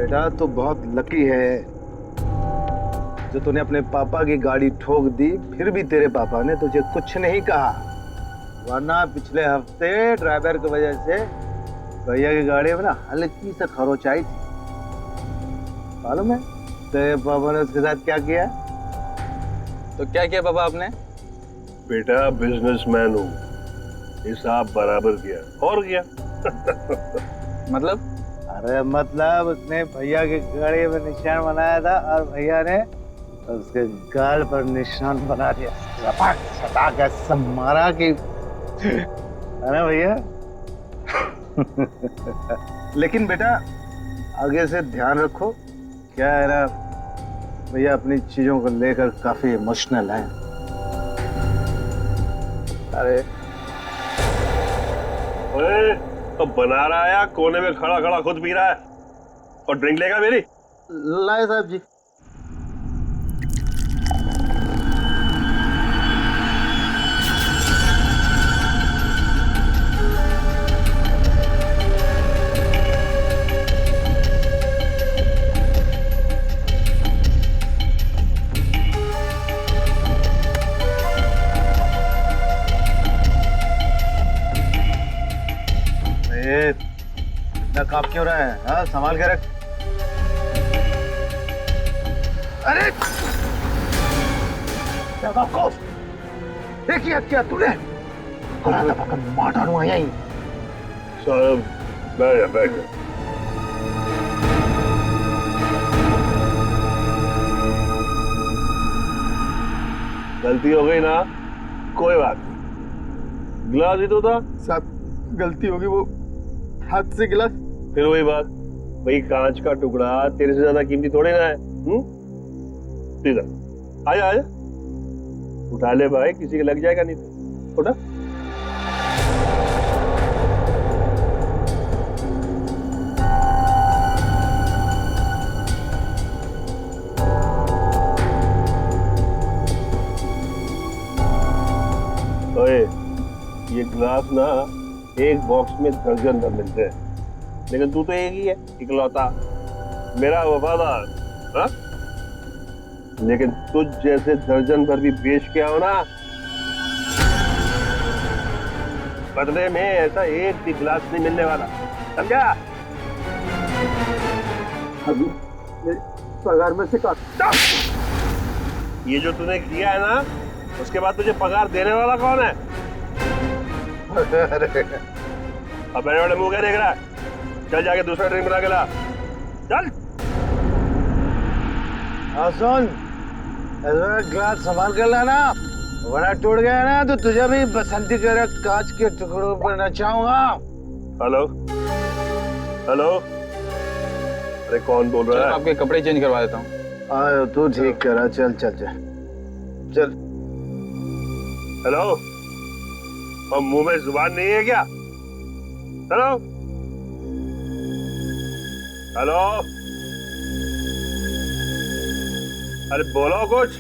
बेटा तू बहुत लकी है जो तूने अपने पापा की गाड़ी ठोक दी, फिर भी तेरे पापा ने तुझे कुछ नहीं कहा। वरना पिछले हफ्ते ड्राइवर की वजह से भैया की गाड़ी में ना हल्की से खरोच आई थी। मालूम है तेरे पापा ने उसके साथ क्या किया? तो क्या किया पापा आपने? बेटा बिजनेसमैन हूँ, हिसाब बराबर किया और क्या। मतलब? अरे मतलब उसने भैया की गाड़ी में निशान बनाया था और भैया ने उसके गाल पर निशान बना दिया। सपाट सटाक ऐसा मारा कि है ना भैया। लेकिन बेटा आगे से ध्यान रखो, क्या है ना भैया अपनी चीजों को लेकर काफी इमोशनल है। अरे ओए, तो बना रहा है या कोने में खड़ा खड़ा खुद पी रहा है? और ड्रिंक लेगा मेरी? लाए साहब जी। इतना कांप क्यों रहा है? हाँ संभाल के रख। अरे क्या तूने मार डालूंगा यहीं। साहब बैठ जा। गलती हो गई ना, कोई बात नहीं, गिलास ही तो था। साहब गलती होगी, वो हाथ से गिलास। फिर वही बात, भाई कांच का टुकड़ा तेरे से ज्यादा कीमती थोड़े ना है। सीधा आजा आजा, उठा ले भाई, किसी के लग जाएगा नहीं तो। उठा। ओए, ये ग्लास ना एक बॉक्स में दर्जन भर मिलते हैं, लेकिन तू तो एक ही है इकलौता मेरा वफादार। हाँ? लेकिन तुझ जैसे दर्जन भर भी बेच के आओ ना, बदले में ऐसा एक भी गिलास नहीं मिलने वाला, समझा? अभी पगार में से काट। ये जो तूने किया है ना, उसके बाद तुझे पगार देने वाला कौन है? अब बड़े बड़े मुंह क्या देख रहा है? चल जाके दूसरा ड्रिंक बना के ला, चल। सुन, ग्लास संभाल कर लाना, वरना टूट गया ना तो तुझे भी बसंती के कांच के टुकड़ों पर नचाऊंगा। हेलो हेलो, अरे कौन बोल रहा है? आपके कपड़े चेंज करवा देता हूँ। आयो तू ठीक करा, चल चल चल चल। हेलो, और मुंह में जुबान नहीं है क्या? हेलो हेलो, अरे बोलो कुछ।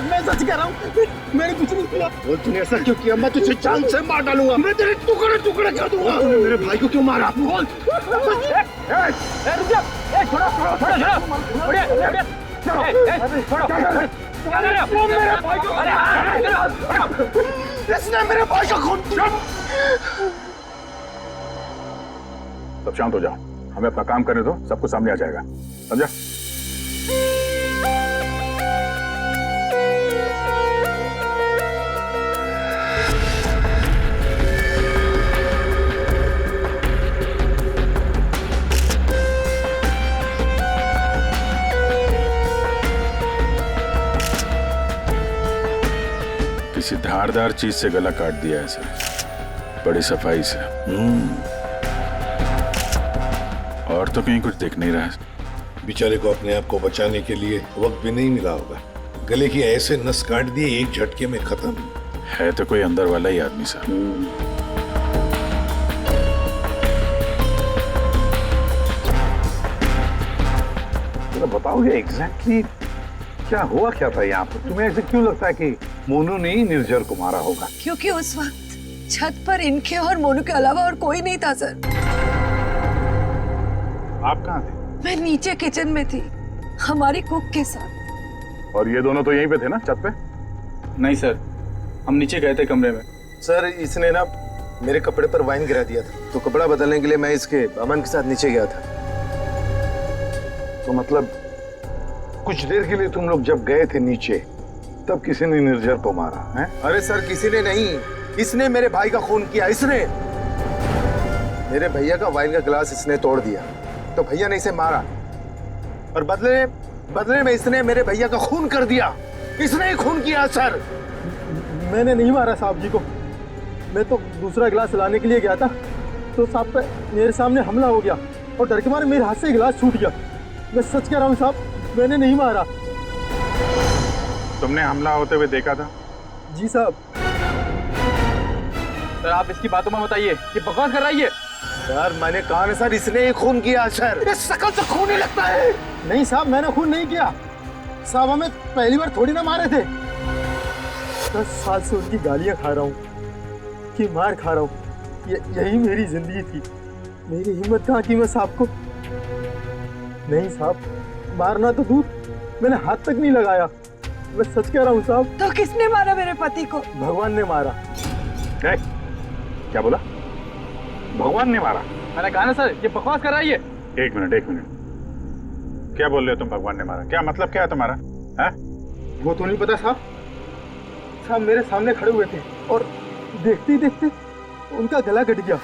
मैं सच कह रहा हूँ, मैंने कुछ नहीं किया। बोल तूने ऐसा क्यों किया? मैं तुझे जान से मार डालूंगा, मैं तेरे टुकड़े टुकड़े कर दूंगा। तूने मेरे भाई को क्यों मारा? बोल। रुक जा, छोड़ो छोड़ो छोड़ो इसने मेरे भाई का खून पिया। सब शांत हो जाओ, हमें अपना काम करने दो, सब कुछ सामने आ जाएगा, समझा? किसी धारदार चीज से गला काट दिया है सर, बड़ी सफाई से। और तो कहीं कुछ दिख नहीं रहा है। बेचारे को अपने आप को बचाने के लिए वक्त भी नहीं मिला होगा। गले की ऐसे नस काट दिए एक झटके में खत्म। है तो कोई अंदर वाला ही आदमी सर। तो बताओगे एग्जैक्टली क्या हुआ क्या था यहाँ पर? तुम्हें ऐसे क्यों लगता है कि मोनू ने ही निर्जर को मारा होगा? क्योंकि उस वक्त छत पर इनके और मोनू के अलावा और कोई नहीं था सर। आप कहाँ थे? मैं नीचे किचन में थी हमारी कुक के साथ। और ये दोनों तो यहीं पे थे ना, छत पे? नहीं सर, हम नीचे गए थे कमरे में। सर इसने ना मेरे कपड़े पर वाइन गिरा दिया था, तो कपड़ा बदलने के लिए मैं इसके अमन के साथ नीचे गया था। तो मतलब कुछ देर के लिए तुम लोग जब गए थे नीचे, तब किसी ने निर्जर को मारा है? अरे सर किसी ने नहीं, इसने मेरे भाई का खून किया। इसने मेरे भैया का वाइन का गिलास इसने तोड़ दिया, तो भैया ने इसे मारा और बदले में इसने मेरे भैया का खून कर दिया। इसने ही खून किया सर। मैंने नहीं मारा साहब जी को। मैं तो दूसरा गिलास लाने के लिए गया था, तो साहब पे मेरे सामने हमला हो गया और डर के मारे मेरे हाथ से गिलास छूट गया। मैं सच कह रहा हूँ साहब, मैंने नहीं मारा। तुमने हमला होते हुए देखा था? जी साहब। सर आप इसकी बातों में बताइए, ये बकवास कर रही है। सर मैंने कहा ना सर, इसने ही खून किया सर। इस शकल से खून ही लगता है। नहीं साहब, मैंने खून नहीं किया साहब। हमें पहली बार थोड़ी ना मारे थे। 10 साल से उनकी गालियां खा रहा हूँ, कि मार खा रहा हूँ। यही मेरी जिंदगी थी। मेरी हिम्मत कहाँ की मैं साहब को। नहीं साहब, मारना तो दूर, मैंने हाथ तक नहीं लगाया। मैं सच कह रहा हूँ साहब। तो किसने मारा मेरे पति को? भगवान ने मारा। क्या बोला? भगवान ने मारा? मैंने कहा ना सर, ये बकवास कर रही है। एक मिनट, क्या बोल रहे हो तुम? भगवान ने मारा? क्या मतलब क्या है तुम्हारा? है? वो तो नहीं पता साहब। साहब मेरे सामने खड़े हुए थे और देखते ही देखते उनका गला कट गया।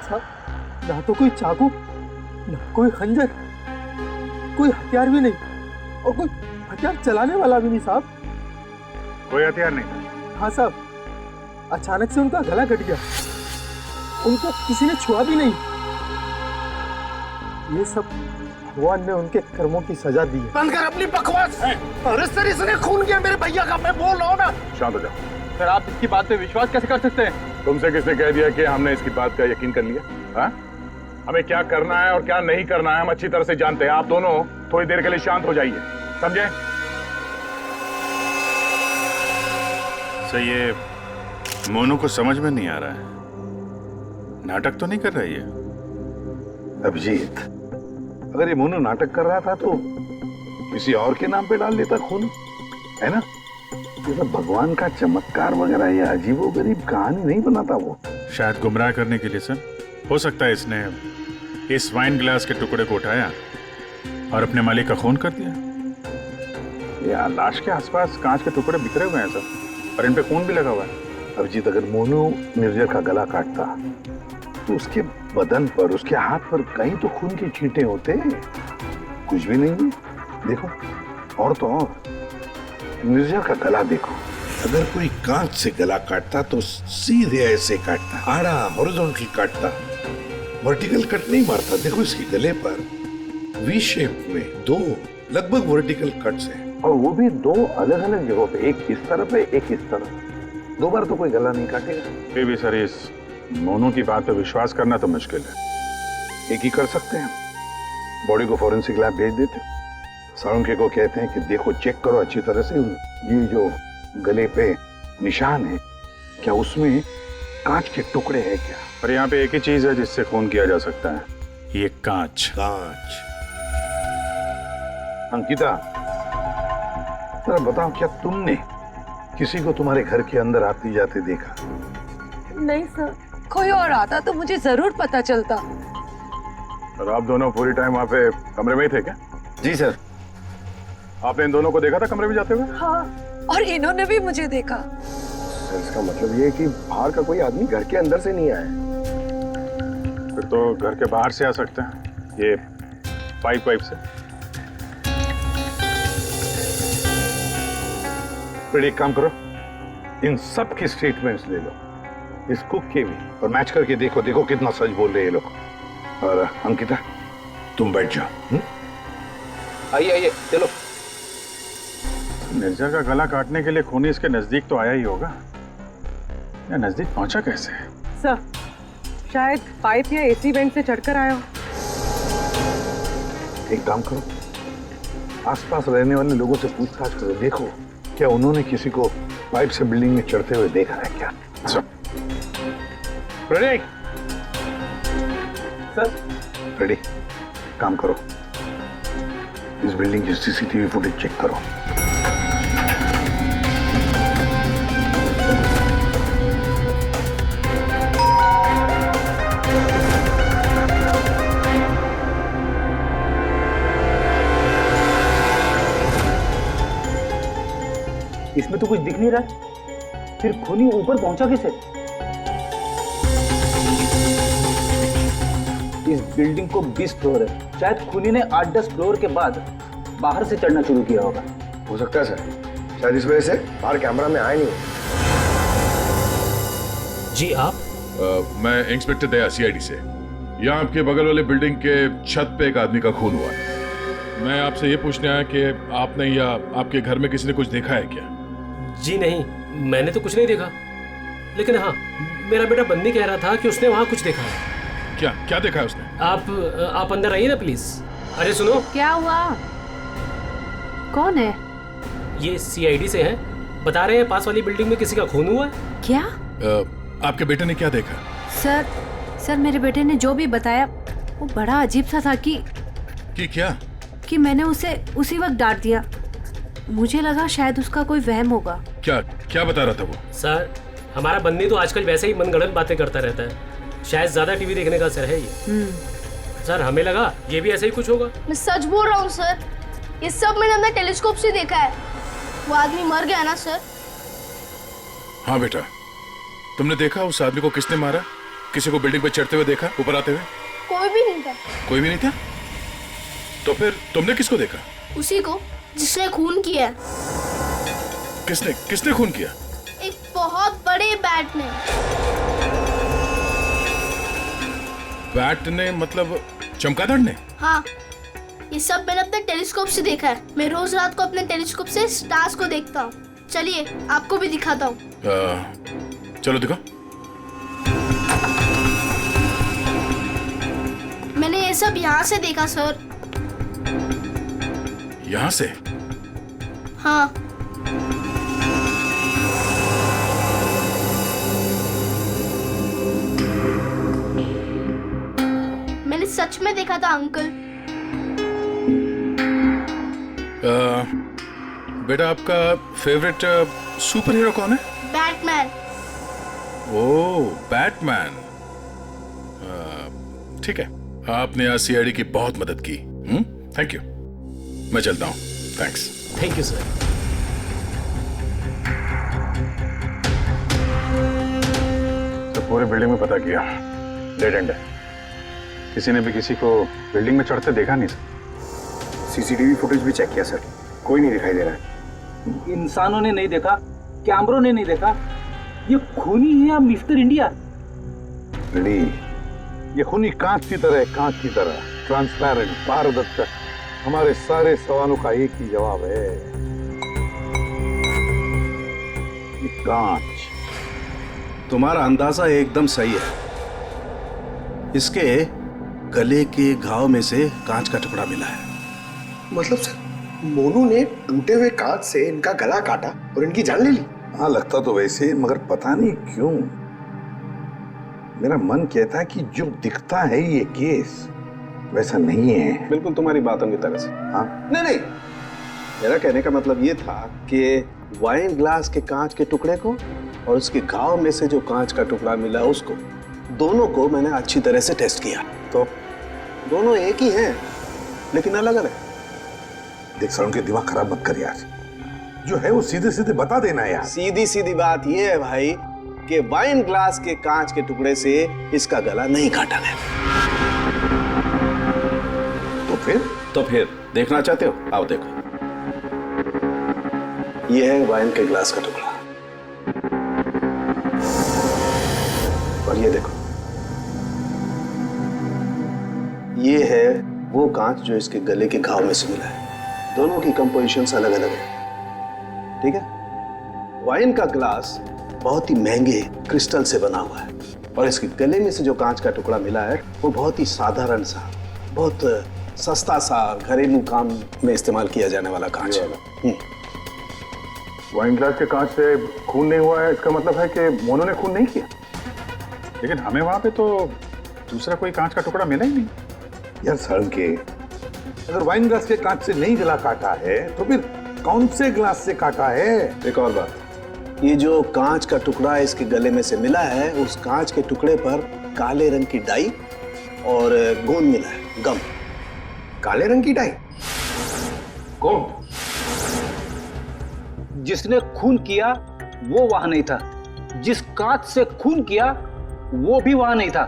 साहब ना तो कोई चाकू, ना कोई खंजर, कोई हथियार भी नहीं, और कोई हथियार चलाने वाला भी नहीं साहब। कोई हथियार नहीं था? हाँ साहब, अचानक से उनका गला कट गया। उनको किसी ने छुआ भी नहीं। ये सब भगवान ने उनके कर्मों की सजा दी है। बंद कर अपनी बकवास। अरे सर इसने खून किया मेरे भैया का, मैं बोल रहा हूँ ना। शांत हो जाओ। सर आप इसकी बात पे विश्वास कैसे कर सकते हैं? तुमसे किसने कह दिया कि हमने इसकी बात का यकीन कर लिया? हाँ? हमें क्या करना है और क्या नहीं करना है हम अच्छी तरह से जानते हैं। आप दोनों थोड़ी देर के लिए शांत हो जाइए, समझे? सर ये मोनू को समझ में नहीं आ रहा है, नाटक तो नहीं कर रही है? अभिजीत, अगर ये मोनू नाटक कर रहा था तो किसी और के नाम पे डाल देता खून, है ना? ये सब भगवान का चमत्कार वगैरह ये अजीबोगरीब कहानी नहीं बनाता वो। शायद गुमराह करने के लिए सर। हो सकता है इसने इस वाइन ग्लास के टुकड़े को उठाया और अपने मालिक का खून कर दिया। यार लाश के आसपास कांच के टुकड़े बिखरे हुए हैं सर, और इन पे खून भी लगा हुआ है। अभिजीत, अगर मोनू निर्जर का गला काटता तो उसके बदन पर, उसके हाथ पर कहीं तो खून के छींटे होते। कुछ भी नहीं है। देखो, और तो और निर्जर का गला देखो। अगर कोई कांच से गला काटता तो सीधे ऐसे काटता, आड़ा हॉरिजॉन्टल काटता, वर्टिकल कट नहीं मारता। देखो इसके गले पर वी शेप में 2 लगभग वर्टिकल कट्स हैं, और वो भी 2 अलग अलग जगहों पे, एक इस तरफ है एक इस तरफ। 2 बार तो कोई गला नहीं काटेगा। फिर भी सर इस मोनू की बात पे विश्वास करना तो मुश्किल है। एक ही कर सकते हैं, बॉडी को फॉरेंसिक लैब भेज देते, साळुंखे को कहते हैं कि देखो चेक करो अच्छी तरह से, ये जो गले पे निशान है क्या उसमें कांच के टुकड़े हैं क्या? पर यहाँ पे एक ही चीज है जिससे खून किया जा सकता है, ये कांच। कांच। अंकिता, जरा बताओ, क्या तुमने किसी को तुम्हारे घर के अंदर आते जाते देखा? नहीं सर, कोई और आता तो मुझे जरूर पता चलता। और आप दोनों पूरी टाइम वहाँ पे कमरे में ही थे क्या? जी सर। आपने इन दोनों को देखा था कमरे में जाते हुए? हाँ, और इन्होंने भी मुझे देखा। सर इसका मतलब ये है कि बाहर का कोई आदमी घर के अंदर से नहीं आया। फिर तो घर के बाहर से आ सकते हैं, ये पाइप से। फिर एक काम करो, इन सब की स्टेटमेंट्स ले लो, इस कुक के भी, और मैच करके देखो देखो कितना सच बोल रहे हैं ये लोग। और अंकिता तुम बैठ जाओ। आइए आइए चलो। निर्जर का गला काटने के लिए खूनी इसके नजदीक तो आया ही होगा, या नजदीक पहुंचा कैसे? सर, शायद पाइप या एसी वेंट से चढ़कर आया हो। एक काम करो, आसपास रहने वाले लोगों से पूछताछ करो, देखो क्या उन्होंने किसी को पाइप से बिल्डिंग में चढ़ते हुए देखा है क्या? Ready sir. रेडी, काम करो, इस बिल्डिंग की सीसीटीवी फुटेज चेक करो। इसमें तो कुछ दिख नहीं रहा, फिर खूनी ऊपर पहुंचा कैसे? इस बिल्डिंग को 20 फ्लोर है, शायद खूनी ने 8-10 फ्लोर के बाद बाहर से चढ़ना शुरू किया होगा। हो सकता है सर, शायद इस वजह से बाहर कैमरा में आए नहीं। जी आप? मैं इंस्पेक्टर दया सीआईडी से। यहाँ आपके बगल वाले बिल्डिंग के छत पे एक आदमी का खून हुआ है। मैं आपसे ये पूछने आया कि आपने या आपके घर में किसी ने कुछ देखा है क्या? जी नहीं, मैंने तो कुछ नहीं देखा, लेकिन हाँ, मेरा बेटा बंदी कह रहा था कि उसने वहाँ कुछ देखा है। क्या क्या देखा है उसने? आप अंदर आइए ना प्लीज। अरे सुनो, क्या हुआ? कौन है? ये सीआईडी से हैं, बता रहे हैं पास वाली बिल्डिंग में किसी का खून हुआ है। क्या? आपके बेटे ने क्या देखा? सर मेरे बेटे ने जो भी बताया वो बड़ा अजीब सा था कि क्या? कि मैंने उसे उसी वक्त डांट दिया। मुझे लगा शायद उसका कोई वहम होगा। क्या क्या बता रहा था वो? सर, हमारा बंदी तो आजकल वैसे ही मनगढ़ंत बातें करता रहता है, शायद ज्यादा टीवी देखने का असर है ये। सर, हमें लगा ये भी ऐसा ही कुछ होगा। मैं सच बोल रहा हूँ सर, ये सब मैंने अपने टेलीस्कोप से देखा है। वो आदमी मर गया ना सर। हाँ बेटा, तुमने देखा उस आदमी को किसने मारा? किसी को बिल्डिंग पे चढ़ते हुए देखा, ऊपर आते हुए? कोई भी नहीं था। कोई भी नहीं था? तो फिर तुमने किसको देखा? उसी को जिसने खून किया। किसने खून किया? एक बहुत बड़े बैट ने। बैट ने मतलब चमगादड़ ने? हाँ, ये सब मैंने अपने टेलीस्कोप से देखा है। मैं रोज रात को अपने टेलीस्कोप से स्टार्स को देखता हूँ। चलिए आपको भी दिखाता हूँ। चलो दिखो। मैंने ये सब यहाँ से देखा सर। यहाँ से? हाँ। मैंने सच में देखा था अंकल। बेटा, आपका फेवरेट सुपर हीरो कौन है? बैटमैन। ओह, बैटमैन। ठीक है, आपने आज सीआईडी की बहुत मदद की। Thank you. मैं चलता हूँ। थैंक्स। Thank you sir. तो पूरे बिल्डिंग में पता किया, डेड एंड है। किसी ने भी किसी को बिल्डिंग में चढ़ते देखा नहीं सर। सीसीटीवी फुटेज भी चेक किया सर, कोई नहीं दिखाई दे रहा है। इंसानों ने नहीं देखा, कैमरों ने नहीं देखा, ये खूनी है या मिस्टर इंडिया? रेडी, ये खूनी कांच की तरह है, कांच की तरह ट्रांसपेरेंट, पारदर्शी। हमारे सारे सवालों का एक ही जवाब है, ये कांच। तुम्हारा अंदाजा एकदम सही है। इसके गले के घाव में से कांच का टुकड़ा मिला है। मतलब सर, मोनू ने टूटे हुए कांच से इनका गला काटा और इनकी जान ले ली। हाँ, लगता तो वैसे, मगर पता नहीं क्यों मेरा मन कहता है कि जो दिखता है ये केस वैसा नहीं है। बिल्कुल तुम्हारी बातों की तरह से। हाँ, नहीं, मेरा कहने का मतलब ये था कि वाइन ग्लास के कांच के टुकड़े को और उसके घाव में से जो कांच का टुकड़ा मिला उसको, दोनों को मैंने अच्छी तरह से टेस्ट किया, तो दोनों एक ही हैं, लेकिन अलग अलग। देख सर, उनके दिमाग खराब मत कर यार, जो है वो सीधे सीधे बता देना यार। सीधी सीधी बात ये है भाई कि वाइन ग्लास के कांच के टुकड़े से इसका गला नहीं काटा गया। तो फिर देखना चाहते हो? आओ देखो, ये है वाइन के ग्लास का टुकड़ा, और ये देखो, ये है वो कांच जो इसके गले के घाव में से मिला है। दोनों की कंपोजिशंस अलग अलग है, ठीक है? वाइन का ग्लास बहुत ही महंगे क्रिस्टल से बना हुआ है, और इसके गले में से जो कांच का टुकड़ा मिला है वो बहुत ही साधारण सा, बहुत सस्ता सा, घरेलू काम में इस्तेमाल किया जाने वाला कांच है। वाइन ग्लास के कांच से खून नहीं हुआ है, इसका मतलब है कि मोनू ने खून नहीं किया। लेकिन हमें वहां पे तो दूसरा कोई कांच का टुकड़ा मिला ही नहीं। यार सड़के, अगर वाइन ग्लास के कांच से नहीं गला काटा है तो फिर कौन से ग्लास से काटा है? एक और बात, ये जो कांच का टुकड़ा इसके गले में से मिला है, उस कांच के टुकड़े पर काले रंग की डाई और गोंद मिला है, गम। काले रंग की डाई? कौन? जिसने खून किया वो वहां नहीं था, जिस कांच से खून किया वो भी वहां नहीं था।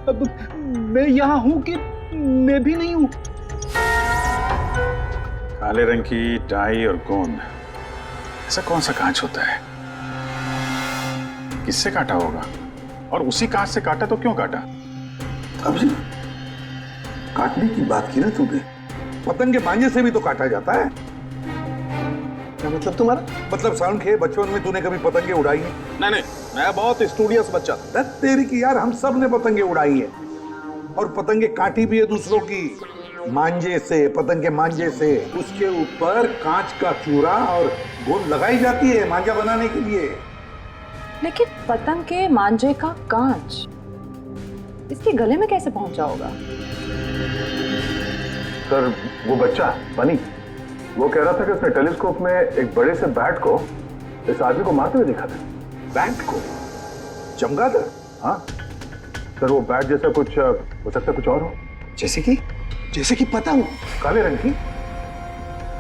अब मैं यहां हूं कि मैं भी नहीं हूं। काले रंग की डाई और गोंद, ऐसा कौन सा कांच होता है? किससे काटा होगा? और उसी कांच से काटा तो क्यों काटा? अब काटने की बात की ना तुमने, पतंग के मांझे से भी तो काटा जाता है। क्या मतलब तुम्हारा? मतलब साउंड के बचपन में तूने कभी पतंगे उड़ाई है? नहीं, मैं बहुत स्टूडियस बच्चा था। तेरी की यार, हम सब ने पतंगे उड़ाई है, और पतंगे काटी भी है दूसरों की, मांझे से, पतंग के मांझे से। उसके ऊपर कांच का चूरा और गोंद लगाई जाती है मांझा बनाने के लिए। लेकिन पतंग के मांझे का कांच इसके गले में कैसे पहुंचा होगा? सर, वो बच्चा बनी, वो कह रहा था कि उसने टेलीस्कोप में एक बड़े से बैट को इस आदमी को मारते हुए देखा था। बैट को? चमगादड़? हाँ सर, वो बैट जैसा कुछ हो सकता, कुछ और हो। जैसे कि पतंग काले रंग की?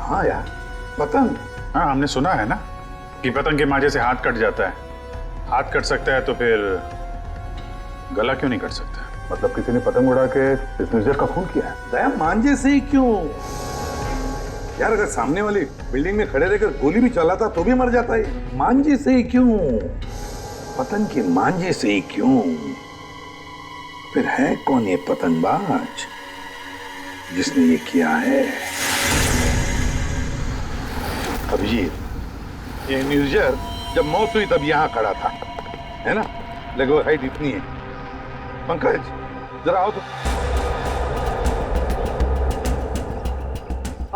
हाँ यार, पतंग। हाँ, हमने सुना है ना कि पतंग के मांझे से हाथ कट जाता है। हाथ कट सकता है तो फिर गला क्यों नहीं कट सकता? मतलब किसी ने पतंग उड़ा के इस निर्जर का खून किया है। दया, मांझे से ही क्यों यार? अगर सामने वाली बिल्डिंग में खड़े रहकर गोली भी चलाता तो भी मर जाता है। मांझे से ही क्यों? पतंग के मांझे से ही क्यों? फिर है कौन ये पतंगबाज जिसने ये किया है? अभिजीत, ये निर्जर जब मौत हुई तब यहां खड़ा था, है ना? लगभग हाइट इतनी है। पंकज, जरा आओ तो।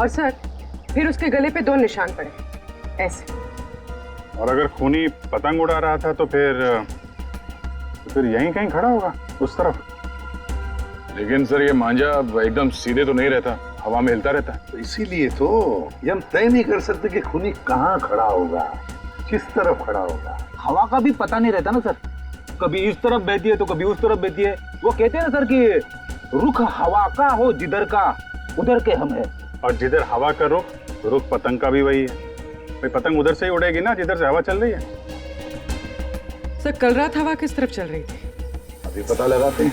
और सर, फिर उसके गले पे 2 निशान पड़े, ऐसे। और अगर खूनी पतंग उड़ा रहा था तो फिर यहीं कहीं खड़ा होगा, उस तरफ। लेकिन सर, ये मांझा एकदम सीधे तो नहीं रहता, हवा में हिलता रहता है। तो इसीलिए तो ये हम तय नहीं कर सकते कि खूनी कहाँ खड़ा होगा, किस तरफ खड़ा होगा। हवा का भी पता नहीं रहता ना सर, कभी इस तरफ बहती है तो कभी उस तरफ बहती है। वो कहते हैं ना सर कि रुख हवा का हो जिधर का उधर के हम है। और जिधर हवा का रुख पतंग का भी वही है। भाई, पतंग उधर से ही उड़ेगी ना जिधर से हवा चल रही है। सर, कल रात हवा किस तरफ चल रही थी? अभी पता लगाते हैं।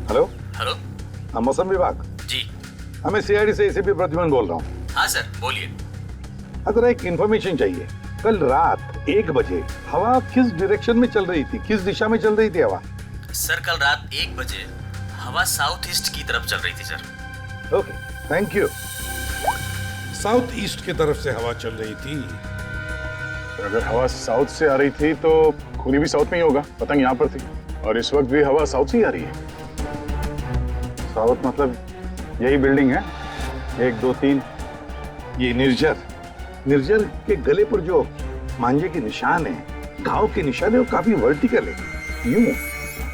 Hello hello. हाँ, मौसम विभाग जी। हमें सीआईडी से एसीपी प्रद्युमन बोल रहा हूँ। हाँ सर, बोलिए। अगर एक इंफॉर्मेशन चाहिए, कल रात 1 बजे हवा किस डायरेक्शन में चल रही थी, किस दिशा में चल रही थी हवा? सर, कल रात 1 बजे हवा साउथ ईस्ट की तरफ चल रही थी sir. Okay, thank you. South east की तरफ से हवा चल रही थी। अगर हवा साउथ से आ रही थी तो खूनी भी साउथ में ही होगा, पतंग यहाँ पर थी, और इस वक्त भी हवा साउथ से ही आ रही है। साउथ मतलब यही बिल्डिंग है, 1 2 3। ये निर्जर के गले पर जो मांझे के निशान है, घाव के निशान है, वो काफी वर्टिकल है, यूं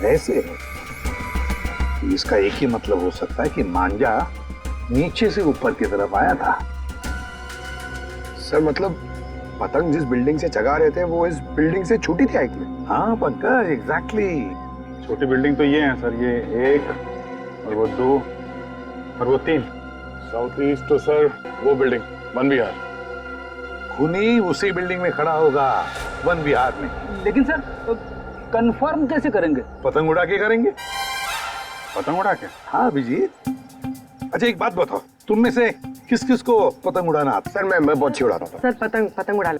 ऐसे है। इसका एक ही मतलब हो सकता है कि मांझा नीचे से ऊपर की तरफ आया था। सर, मतलब पतंग जिस बिल्डिंग से चगा रहे थे वो इस बिल्डिंग से छोटी थी हाइट में? हाँ पंकज, एग्जैक्टली। छोटी बिल्डिंग तो ये है सर, ये 1 और वो 2 और वो 3। साउथ ईस्ट तो सर वो बिल्डिंग वन विहार। खूनी उसी बिल्डिंग में खड़ा होगा, वन विहार में। लेकिन सर, कंफर्म कैसे करेंगे? पतंग उड़ा के करेंगे। पतंग उड़ा के? हाँ अभिजीत। अच्छा एक बात बताओ, तुम में से किस किस को पतंग उड़ाना आता? सर मैं बहुत अच्छी उड़ाता था। सर पतंग उड़ा ले।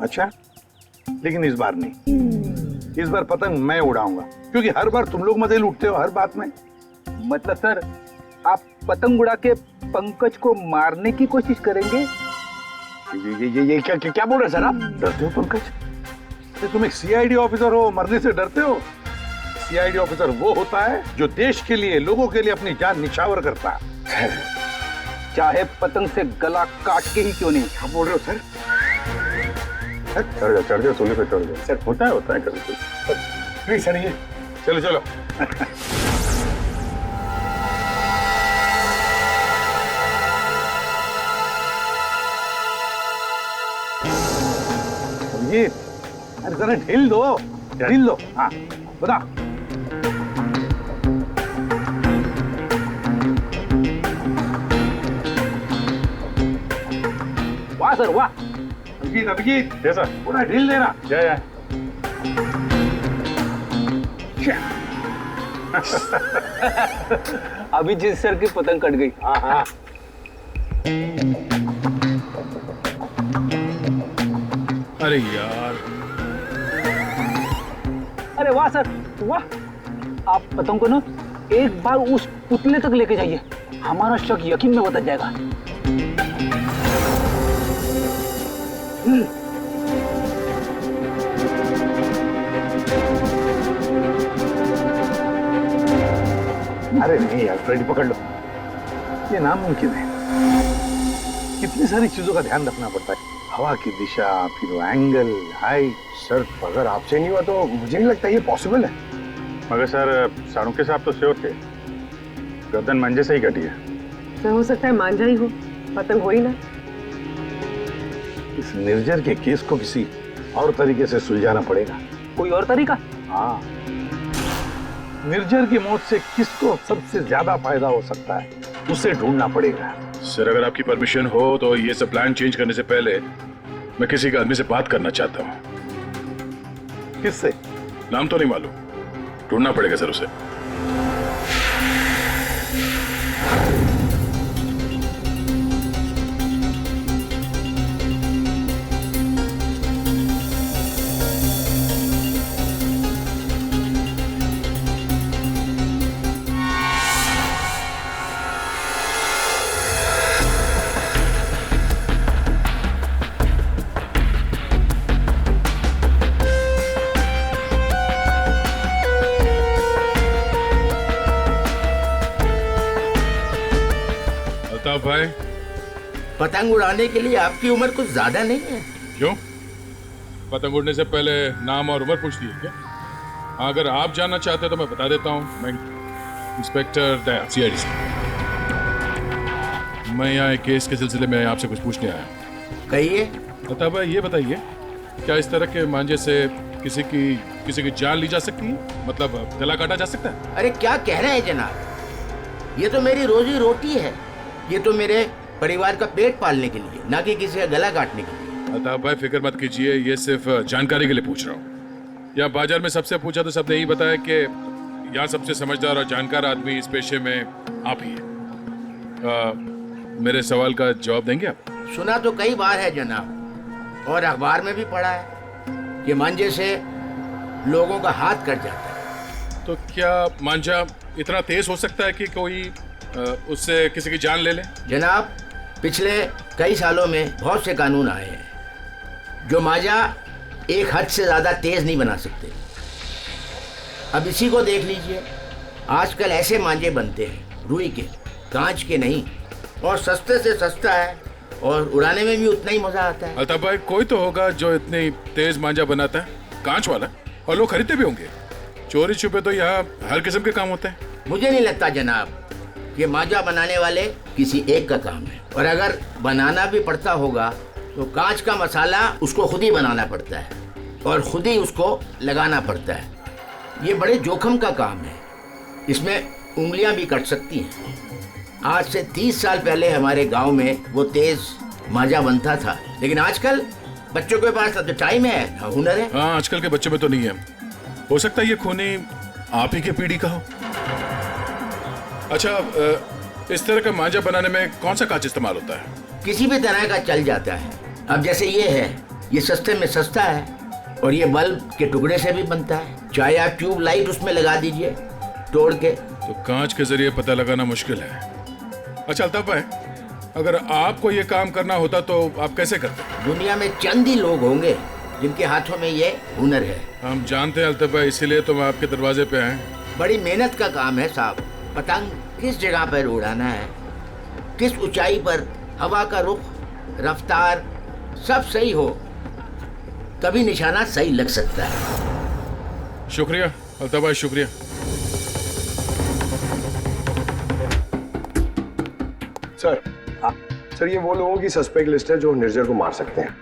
अच्छा, लेकिन इस बार नहीं। इस बार पतंग मैं उड़ाऊंगा, क्योंकि हर बार तुम लोग मजे लूटते हो हर बात में। मतलब सर आप पतंग उड़ा के पंकज को मारने की कोशिश करेंगे? ये क्या बोल रहे सर आप? डरते हो पंकज? तुम एक सीआईडी ऑफिसर हो, मरने से डरते हो? सीआईडी ऑफिसर वो होता है जो देश के लिए, लोगों के लिए अपनी जान निछावर करता है। चाहे पतंग से गला काट के ही क्यों नहीं। क्या बोल रहे हो सर? चढ़ जाओ सोले पे, चढ़ जाओ सर। होता है कभी। प्लीज सर, ये चलो चलो। ये अरे जरा ढील दो, ढील दो। हाँ बता। वाह सर वाह। Abhijit yes sir. पूरा ढील देना। या अभिजीत सर की पतंग कट गई। हाँ हाँ। अरे यार, अरे वाह सर वाह। आप पतंग को ना एक बार उस पुतले तक लेके जाइए, हमारा शक यकीन में बदल जाएगा। अरे नहीं यार फ्रेडी, पकड़ लो। ये नामुमकिन है। कितनी सारी चीजों का ध्यान रखना पड़ता है, हवा की दिशा, फिर वो एंगल, हाइट। सर अगर आपसे नहीं हुआ तो मुझे नहीं लगता ये पॉसिबल है। मगर सर साड़ू साहब तो श्योर थे, गर्दन मंजे से ही कटी है। सर हो सकता है मांझा ही हो, पतंग हो ही ना। इस निर्जर के केस को किसी और तरीके से सुलझाना पड़ेगा। कोई और तरीका? हाँ, निर्जर की मौत से किसको सबसे ज्यादा फायदा हो सकता है, उसे ढूंढना पड़ेगा। सर अगर आपकी परमिशन हो तो ये सब प्लान चेंज करने से पहले मैं किसी के आदमी से बात करना चाहता हूँ। किससे? नाम तो नहीं मालूम, ढूंढना पड़ेगा सर उसे। अल्ताफ भाई, पतंग उड़ाने के लिए आपकी उम्र कुछ ज्यादा नहीं है? क्यों? पतंग उड़ने से पहले नाम और उम्र पूछती है क्या? अगर आप जानना चाहते हैं तो मैं बता देता हूँ। मैं इंस्पेक्टर दया, सीआईडी से। मैं यहाँ एक केस के सिलसिले में आपसे कुछ पूछने आया। कहिए। अल्ताफ भाई ये बताइए, क्या इस तरह के मांझे से किसी की जान ली जा सकती है? मतलब गला काटा जा सकता है? अरे क्या कह रहे हैं जनाब, ये तो मेरी रोजी रोटी है, ये तो मेरे परिवार का पेट पालने के लिए, ना कि किसी का गला काटने के लिए। अल्ताफ भाई फिक्र मत कीजिए, ये सिर्फ जानकारी के लिए पूछ रहा हूँ। यहाँ बाजार में सबसे पूछा तो सबने यही बताया कि यहाँ सबसे समझदार और जानकार आदमी इस पेशे में आप ही हैं। मेरे सवाल का जवाब देंगे आप? सुना तो कई बार है जनाब, और अखबार में भी पढ़ा है कि मांझे से लोगों का हाथ कट जाता है। तो क्या मांझा इतना तेज हो सकता है कि कोई उससे किसी की जान ले ले? जनाब पिछले कई सालों में बहुत से कानून आए हैं जो मांझा एक हद से ज्यादा तेज नहीं बना सकते। अब इसी को देख लीजिए, आजकल ऐसे मांझे बनते हैं रुई के, कांच के नहीं, और सस्ते से सस्ता है और उड़ाने में भी उतना ही मजा आता है। अल्ताफ भाई कोई तो होगा जो इतनी तेज मांझा बनाता है, कांच वाला, और लोग खरीदते भी होंगे। चोरी छुपे तो यहाँ हर किस्म के काम होते हैं। मुझे नहीं लगता जनाब कि मांझा बनाने वाले किसी एक का काम है, और अगर बनाना भी पड़ता होगा तो कांच का मसाला उसको खुद ही बनाना पड़ता है और खुद ही उसको लगाना पड़ता है। ये बड़े जोखिम का काम है, इसमें उंगलियां भी कट सकती हैं। आज से 30 साल पहले हमारे गांव में वो तेज मांझा बनता था, लेकिन आजकल बच्चों के पास तो टाइम है, हुनर है। हाँ आजकल के बच्चों में तो नहीं है, हो सकता है ये खूनी आप ही के पीढ़ी का हो। अच्छा, इस तरह का मांझा बनाने में कौन सा कांच इस्तेमाल होता है? किसी भी तरह का चल जाता है। अब जैसे ये है, ये सस्ते में सस्ता है और ये बल्ब के टुकड़े से भी बनता है। चाहे आप ट्यूब लाइट उसमें लगा दीजिए तोड़ के। तो कांच के जरिए पता लगाना मुश्किल है। अच्छा अल्ताफ भाई, अगर आपको ये काम करना होता तो आप कैसे करते? दुनिया में चंद ही लोग होंगे जिनके हाथों में ये हुनर है। हम जानते हैं अल्ताफ भाई, इसीलिए तो हम आपके दरवाजे पे आए। बड़ी मेहनत का काम है साहब। पतंग किस जगह पर उड़ाना है, किस ऊंचाई पर, हवा का रुख, रफ्तार सब सही हो तभी निशाना सही लग सकता है। शुक्रिया अल्ताफ भाई, शुक्रिया। सर, सर ये वो लोगों की सस्पेक्ट लिस्ट है जो निर्जर को मार सकते हैं।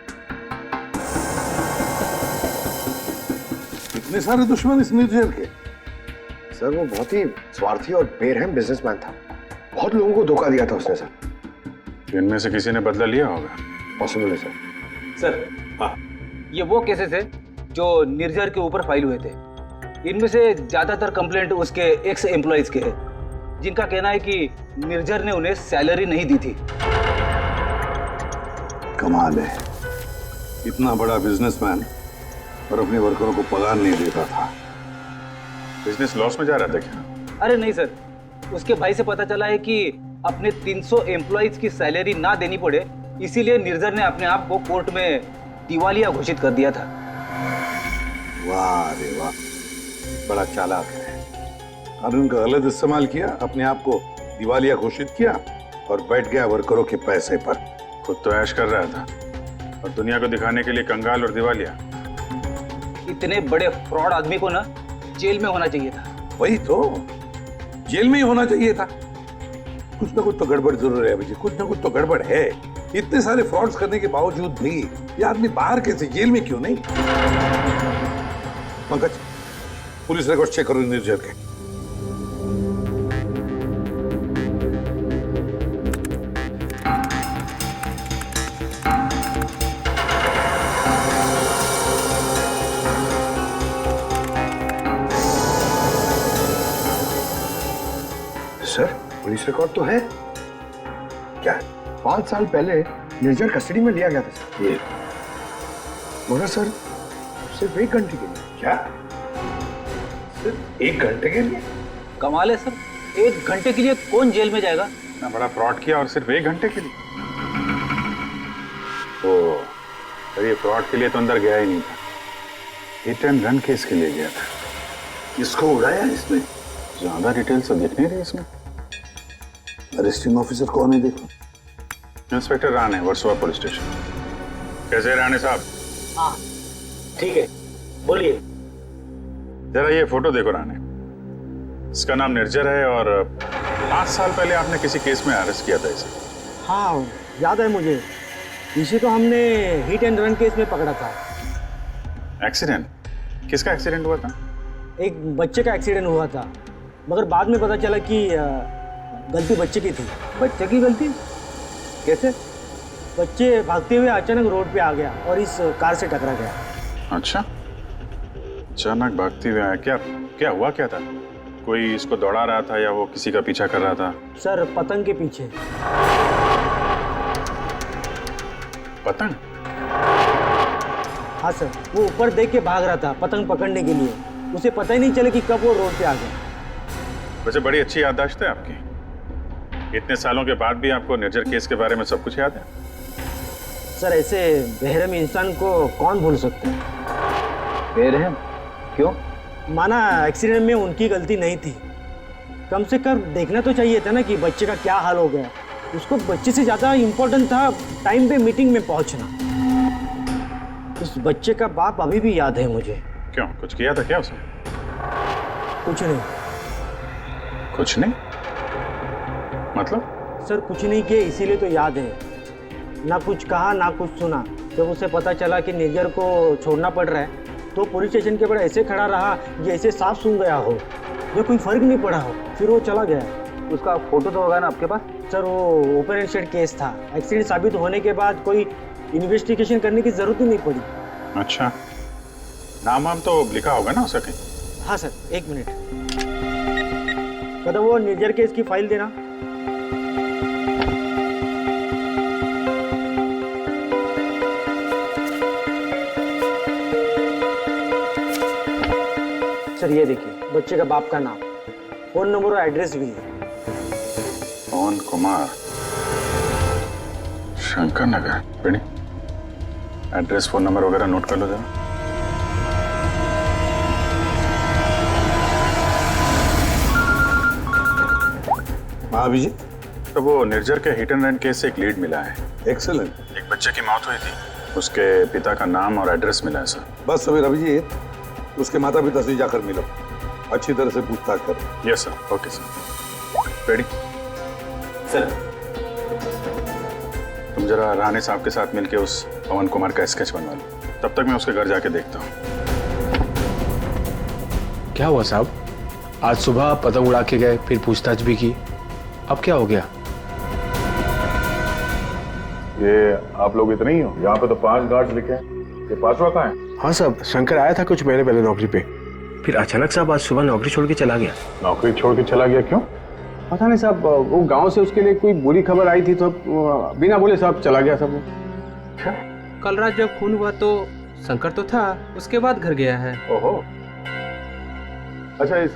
इतने सारे दुश्मन इस निर्जर के? सर वो बहुत ही स्वार्थी और बेरहम बिजनेसमैन था। बहुत लोगों को धोखा दिया था उसने सर। इनमें से किसी ने बदला लिया होगा। पॉसिबल है सर। सर, हाँ, ये वो केसेस है जो निर्जर के ऊपर फाइल हुए थे। इनमें से ज्यादातर कंप्लेंट उसके एक्स एम्प्लॉइज के हैं, जिनका कहना है कि निर्जर ने उन्हें सैलरी नहीं दी थी। कमाल है, इतना बड़ा बिजनेसमैन और अपने वर्करों को पगार नहीं देता था। बिजनेस लॉस में जा रहा था क्या? अरे नहीं सर, उसके भाई से पता चला है कि अपने 300 एम्प्लॉइज की सैलरी ना देनी पड़े, इसीलिए निर्जर ने अपने आप को कोर्ट में दिवालिया घोषित कर दिया था। वाह रे वाह, बड़ा चालाक है। कानून का गलत इस्तेमाल किया, अपने आप को दिवालिया घोषित किया और बैठ गया वर्करों के पैसे पर। खुद तो ऐश कर रहा था और दुनिया को दिखाने के लिए कंगाल और दिवालिया। इतने बड़े फ्रॉड आदमी को ना जेल में होना चाहिए था। वही तो, जेल में ही होना चाहिए था। कुछ ना कुछ तो गड़बड़ जरूर है अभी, कुछ ना कुछ तो गड़बड़ है। इतने सारे फ्रॉड्स करने के बावजूद भी ये आदमी बाहर कैसे, जेल में क्यों नहीं? पंकज, पुलिस रिकॉर्ड चेक करो निर्जर के। सर पुलिस रिकॉर्ड तो है। क्या 5 साल पहले निर्जर कस्टडी में लिया गया था सर। ये मगर सर सिर्फ 1 घंटे के लिए। क्या सिर्फ 1 घंटे के लिए? कमाल है सर, 1 घंटे के लिए कौन जेल में जाएगा? इतना बड़ा फ्रॉड किया और सिर्फ 1 घंटे के लिए? ओ, सर ये फ्रॉड के लिए तो अंदर गया ही नहीं था, हिट एंड रन केस के लिए गया था। किसको उड़ाया इसने? ज्यादा डिटेल्स तो दिख नहीं रही इसमें। अरेस्टिंग ऑफिसर कौन है देखो? Inspector Rane, Versova police station. कैसे राणे साहब? हाँ ठीक है, बोलिए। जरा ये फोटो देखो राणे, इसका नाम निर्जर है और 5 साल पहले आपने किसी केस में अरेस्ट किया था इसे। हाँ याद है मुझे, इसे तो हमने हिट एंड रन केस में पकड़ा था। एक्सीडेंट? किसका एक्सीडेंट हुआ था? एक बच्चे का एक्सीडेंट हुआ था, मगर बाद में पता चला कि गलती बच्चे की थी। बच्चे की गलती? कैसे? बच्चे भागते हुए अचानक रोड पे आ गया और इस कार से टकरा गया। अच्छा, अचानक भागते हुए आया। क्या क्या हुआ, क्या था? कोई इसको दौड़ा रहा था या वो किसी का पीछा कर रहा था? सर पतंग के पीछे। पतंग? हाँ सर, वो ऊपर देख के भाग रहा था पतंग पकड़ने के लिए। उसे पता ही नहीं चला कि कब वो रोड पे आ गया। वैसे बड़ी अच्छी याददाश्त है आपकी। इतने सालों के बाद भी आपको निर्जर केस के बारे में सब कुछ याद है? सर ऐसे बेरहम इंसान को कौन भूल सकता है? बेरहम? क्यों? माना एक्सीडेंट में उनकी गलती नहीं थी, कम से कम देखना तो चाहिए था ना कि बच्चे का क्या हाल हो गया। उसको बच्चे से ज़्यादा इम्पोर्टेंट था टाइम पे मीटिंग में पहुंचना। उस बच्चे का बाप अभी भी याद है मुझे। क्यों, कुछ किया था क्या उसने? कुछ नहीं। कुछ नहीं मतलब? सर कुछ नहीं किया, इसीलिए तो याद है। ना कुछ कहा ना कुछ सुना। जब उसे पता चला कि निर्जर को छोड़ना पड़ रहा है तो पुलिस स्टेशन के बाहर ऐसे खड़ा रहा जैसे सांप सूंघ गया हो, जो कोई फर्क नहीं पड़ा हो। फिर वो चला गया। उसका फोटो तो होगा ना आपके पास? सर वो ओपन एंड केस था। एक्सीडेंट साबित होने के बाद कोई इन्वेस्टिगेशन करने की जरूरत ही नहीं पड़ी। अच्छा, नाम वाम तो लिखा होगा ना उसका कहीं? हाँ सर, 1 मिनट। कदम वो निर्जर केस की फाइल देना। सर ये देखिए, बच्चे का बाप का नाम, फोन नंबर और एड्रेस भी है। पवन कुमार, शंकर नगर। बेटी, एड्रेस फोन नंबर वगैरह नोट कर लो जरा। हाँ अभिजीत, तो वो निर्जर के हिट एंड रन केस से एक लीड मिला है। एक्सेलेंट। एक बच्चे की मौत हुई थी, उसके पिता का नाम और एड्रेस मिला है सर। बस समीर, अभिजीत उसके माता पिता से जाकर मिलो, अच्छी तरह से पूछताछ करो। Yes sir. Okay sir. Ready sir. तुम जरा राणे साहब के साथ मिलके उस पवन कुमार का स्केच बनवा लो, तब तक मैं उसके घर जाके देखता हूँ। क्या हुआ साहब? आज सुबह पतंग उड़ा के गए, फिर पूछताछ भी की, अब क्या हो गया? ये आप लोग इतने ही हो? यहाँ पे तो 5 गार्ड लिखे हैं, ये 5वां कहाँ है? हाँ साहब, शंकर आया था कुछ महीने पहले नौकरी पे, फिर अचानक साहब आज सुबह नौकरी छोड़ के चला गया। नौकरी छोड़ के चला गया, क्यों? पता नहीं साहब, वो गांव से उसके लिए कोई बुरी खबर आई थी तो बिना बोले साहब चला गया सब। कल रात जब खून हुआ तो शंकर तो था, उसके बाद घर गया है। ओहो, अच्छा इस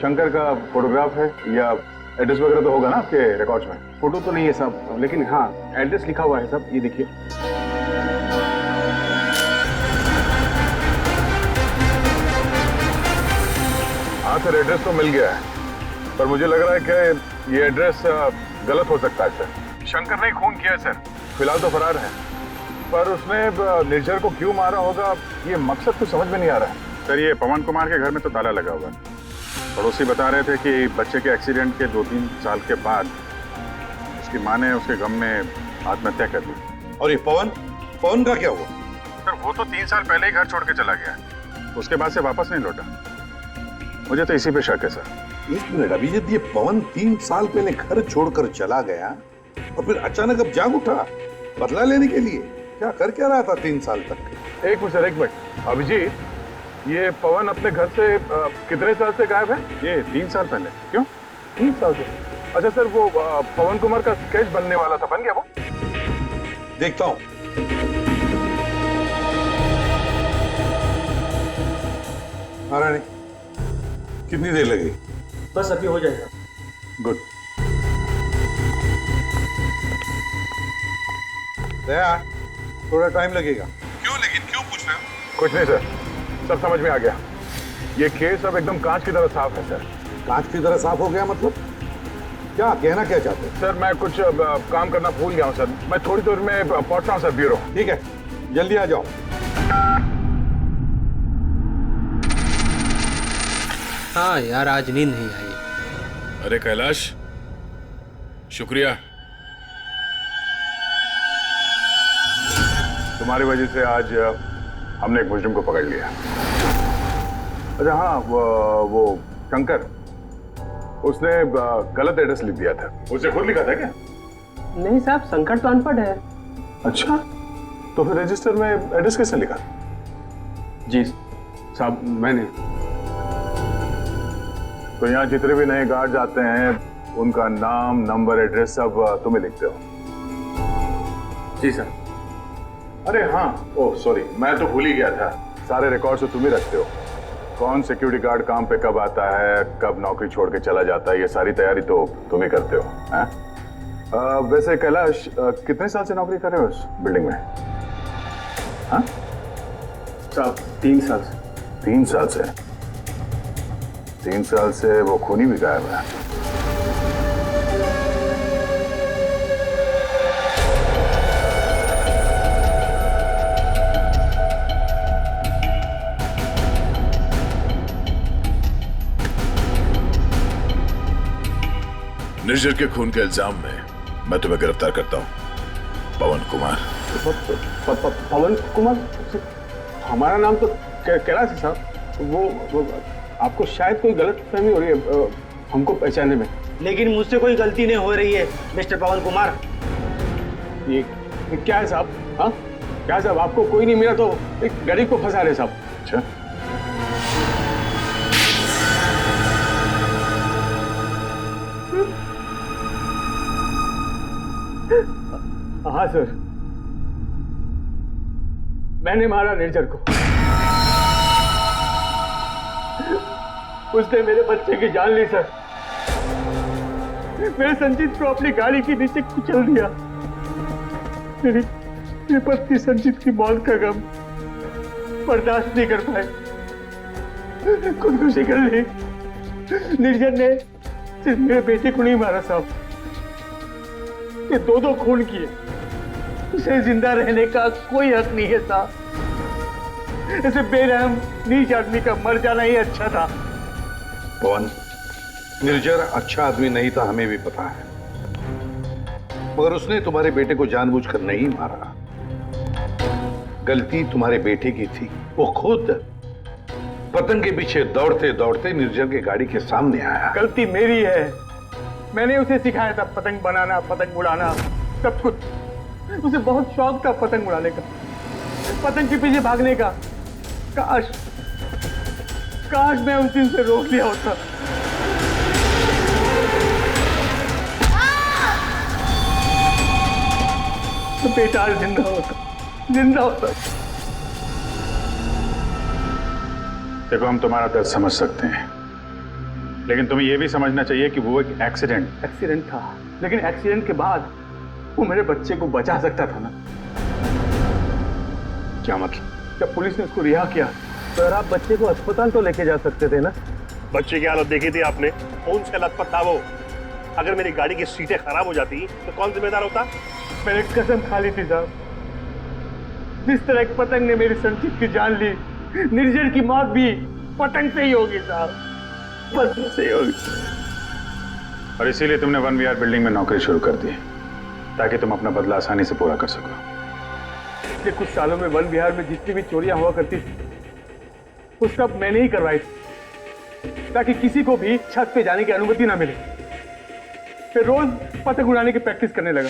शंकर का फोटोग्राफ है या एड्रेस वगैरह तो होगा ना आपके रिकॉर्ड्स में? फोटो तो नहीं है साहब, लेकिन हाँ एड्रेस लिखा हुआ है साहब, ये देखिए। हाँ सर, एड्रेस तो मिल गया है, पर मुझे लग रहा है कि ये एड्रेस गलत हो सकता है सर। शंकर ने खून किया है सर, फिलहाल तो फरार है, पर उसने निर्जर को क्यों मारा होगा ये मकसद तो समझ में नहीं आ रहा है सर। ये पवन कुमार के घर में तो ताला लगा हुआ है। पड़ोसी बता रहे थे कि बच्चे के एक्सीडेंट के 2-3 साल के बाद उसकी माँ ने उसके गम में आत्महत्या कर ली। और ये पवन का क्या हुआ? सर वो तो 3 साल पहले ही घर छोड़ के चला गया, उसके बाद से वापस नहीं लौटा। मुझे तो इसी पे शक है सर। 1 मिनट अभिजीत, ये पवन 3 साल पहले घर छोड़कर चला गया और फिर अचानक अब जाग उठा बदला लेने के लिए? क्या कर क्या रहा था 3 साल तक? एक मिनट सर, एक मिनट। अभिजीत, ये पवन अपने घर से कितने साल से गायब है? ये 3 साल पहले। क्यों 3 साल से? अच्छा सर, वो पवन कुमार का स्केच बनने वाला था, बन गया वो? देखता हूँ। महारानी, कितनी देर लगेगी? बस अभी हो जाएगा। गुड। दया, थोड़ा टाइम लगेगा। क्यों लेकिन, क्यों पूछ रहे हो? कुछ नहीं सर, सब समझ में आ गया। ये केस अब एकदम कांच की तरह साफ है सर। कांच की तरह साफ हो गया मतलब? क्या कहना क्या चाहते हैं? सर मैं कुछ काम करना भूल गया हूँ सर, मैं थोड़ी देर में पहुंचता हूँ सर ब्यूरो। ठीक है, जल्दी आ जाओ। हाँ यार, आज नींद नहीं आई। अरे कैलाश, शुक्रिया। तुम्हारी वजह से आज हमने एक मुजरिम को पकड़ लिया। अच्छा हाँ, वो शंकर, उसने गलत एड्रेस लिख दिया था। उसे खुद लिखा था क्या? नहीं साहब, शंकर तो अनपढ़ है। अच्छा, तो फिर रजिस्टर में एड्रेस कैसे लिखा? जी साहब, मैंने। तो यहाँ जितने भी नए गार्ड आते हैं उनका नाम, नंबर, एड्रेस सब तुम ही लिखते हो? जी सर। अरे हाँ, ओह सॉरी, मैं तो भूल ही गया था, सारे रिकॉर्ड तो तुम ही रखते हो। कौन सिक्योरिटी गार्ड काम पे कब आता है, कब नौकरी छोड़ के चला जाता है, ये सारी तैयारी तो तुम ही करते हो। वैसे कैलाश, कितने साल से नौकरी कर रहे हो इस बिल्डिंग में? हाँ साहब, 3 साल से। 3 साल से? 3 साल से वो खूनी भी गायब है। निर्जर के खून के इल्जाम में मैं तुम्हें गिरफ्तार करता हूँ, पवन कुमार। पवन कुमार? हमारा नाम तो कैलाश है साहब। वो आपको शायद कोई गलत फहमी हो रही है हमको पहचानने में। लेकिन मुझसे कोई गलती नहीं हो रही है मिस्टर पवन कुमार। ये क्या है साहब? हाँ क्या साहब, आपको कोई नहीं मिला तो एक गरीब को फंसा रहे साहब। अच्छा, हाँ सर, मैंने मारा निर्जर को। उसने मेरे बच्चे की जान ली सर। मेरे संजीत को अपनी गाड़ी के नीचे कुचल दिया। मेरी पत्नी संजीत की मौत का गम बर्दाश्त नहीं कर पाए, खुदकुशी कर ली। निर्जन ने सिर्फ मेरे बेटे को नहीं मारा साहब, ये दो खून किए। उसे जिंदा रहने का कोई हक नहीं है साहब। ऐसे बेरहम नीच आदमी का मर जाना ही अच्छा था। पवन, निर्जर अच्छा आदमी नहीं था, हमें भी पता है, मगर उसने तुम्हारे बेटे को जानबूझकर नहीं मारा। गलती तुम्हारे बेटे की थी। वो खुद पतंग के पीछे दौड़ते दौड़ते निर्जर के गाड़ी के सामने आया। गलती मेरी है। मैंने उसे सिखाया था पतंग बनाना, पतंग उड़ाना, सब कुछ। उसे बहुत शौक था पतंग उड़ाने का, पतंग के पीछे भागने का। काश मैं उस दिन से रोक लिया होता। तो बेटा आज जिंदा होता। देखो, हम तुम्हारा दर्द समझ सकते हैं, लेकिन तुम्हें यह भी समझना चाहिए कि वो एक एक्सीडेंट था, लेकिन एक्सीडेंट के बाद वो मेरे बच्चे को बचा सकता था ना। क्या मतलब? जब पुलिस ने उसको रिहा किया, सर आप बच्चे को अस्पताल तो लेके जा सकते थे ना। बच्चे की हालत देखी थी आपने, कौन सा लथपथ था वो। अगर मेरी गाड़ी की सीटें खराब हो जाती तो कौन जिम्मेदार होता? मैंने कसम खा ली थी साहब, जिस तरह एक पतंग ने मेरी संजीत की जान ली, निर्जर की मौत भी पतंग से ही होगी साहब, पतंग से ही होगी। और इसीलिए तुमने 1VR बिल्डिंग में नौकरी शुरू कर दी, ताकि तुम अपना बदला आसानी से पूरा कर सको। पिछले कुछ सालों में 1VR में जितनी भी चोरियां हुआ करती थी, वो सब मैंने ही करवाई थी, ताकि किसी को भी छत पे जाने की अनुमति ना मिले। फिर रोज पतंग उड़ाने की प्रैक्टिस करने लगा।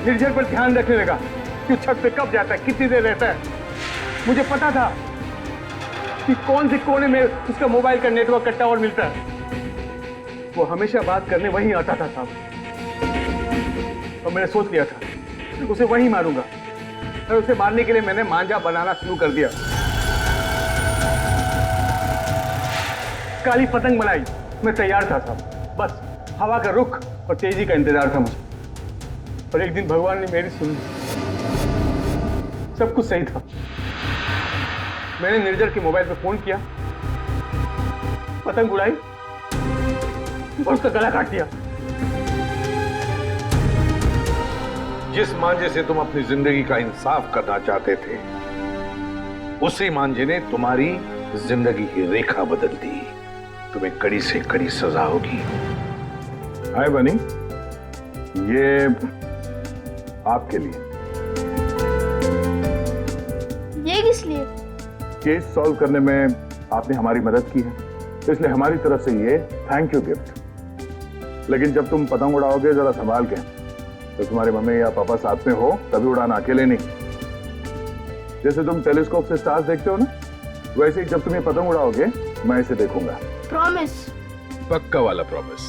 निर्जर पर ध्यान रखने लगा कि छत पे कब जाता है, कितनी देर रहता है। मुझे पता था कि कौन से कोने में उसका मोबाइल का नेटवर्क का टावर मिलता है। वो हमेशा बात करने वहीं आता था साहब, और मैंने सोच लिया था उसे वहीं मारूंगा। और उसे मारने के लिए मैंने मांझा बनाना शुरू कर दिया। काली पतंग बनाई, मैं तैयार था साहब, बस हवा का रुख और तेजी का इंतजार था मुझे। और एक दिन भगवान ने मेरी सुन ली, सब कुछ सही था। मैंने निर्जर के मोबाइल पे फोन किया, पतंग उड़ाई और उसका गला काट दिया। जिस मांझे से तुम अपनी जिंदगी का इंसाफ करना चाहते थे, उसी मांझे ने तुम्हारी जिंदगी की रेखा बदल दी। तुम्हें कड़ी से कड़ी सजा होगी। हाय बनी, ये आपके लिए। ये किस लिए? केस सॉल्व करने में आपने हमारी मदद की है, तो इसलिए हमारी तरफ से ये थैंक यू गिफ्ट। लेकिन जब तुम पतंग उड़ाओगे जरा संभाल के, तो तुम्हारे मम्मी या पापा साथ में हो तभी उड़ाना, अकेले नहीं। जैसे तुम टेलीस्कोप से स्टार्स देखते हो ना, वैसे ही जब तुम ये पतंग उड़ाओगे मैं इसे देखूंगा। प्रॉमिस? पक्का वाला प्रॉमिस।